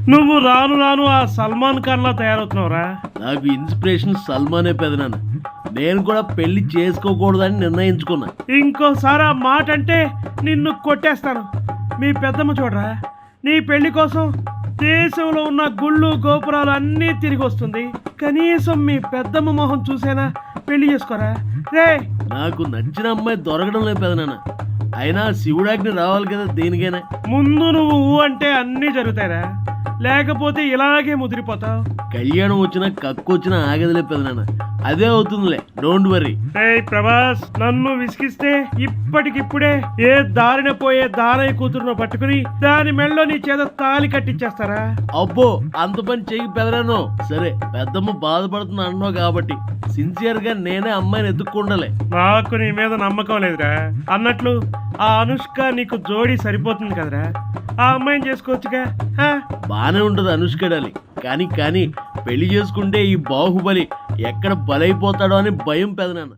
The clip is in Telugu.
నువ్వు రాను రాను ఆ సల్మాన్ ఖాన్ లా తయారవుతున్నావురా. నాకు ఇన్స్పిరేషన్ సల్మానే పెదనాన్న. నేను కూడా పెళ్లి చేసుకోకూడదని నిర్ణయించుకున్నా. ఇంకోసారి ఆ మాట అంటే నిన్ను కొట్టేస్తాను. మీ పెద్దమ్మ చూడరా, నీ పెళ్లి కోసం దేశంలో ఉన్న గుళ్ళు గోపురాలు అన్నీ తిరిగి వస్తుంది. కనీసం మీ పెద్దమ్మ మొహం చూసేనా పెళ్లి చేసుకోరా రే. నాకు నచ్చిన అమ్మాయి దొరకడం లేదు పెదనాన్న. అయినా శివుడాగ్ని రావాలి కదా దేనికైనా. ముందు నువ్వు ఊ అంటే అన్నీ జరుగుతాయిరా, లేకపోతే ఇలాగే ముదిరిపోతావు. కళ్యాణం వచ్చినా కక్కు వచ్చినా ఆగదులే పెదనాన్న. అదే అవుతుందిలే, డోంట్ వరీ. ప్రభాస్, నన్ను విసిగిస్తే ఇప్పటికిప్పుడే ఏ దారిన పోయే దానయ్య కూతురును పట్టుకుని దాని మెళ్ళో నీ చేత తాళి కట్టించేస్తారా? అబ్బో, అంత పని చెయ్యి పెదనాను. సరే, పెద్దమ్మ బాధపడుతున్నా అన్నావు కాబట్టి సిన్సియర్ గా నేనే అమ్మాయిని ఎత్తుక్కుండలే. నాకు నీ మీద నమ్మకం లేదురా. అన్నట్లు ఆ అనుష్క నీకు జోడి సరిపోతుంది కదరా, ఆ అమ్మాయిని చేసుకోవచ్చుగా. బానే ఉంటది అనుష్కడాలి, కానీ పెళ్లి చేసుకుంటే ఈ బాహుబలి ఎక్కడ బలైపోతాడో అని భయం పెదనాన్న.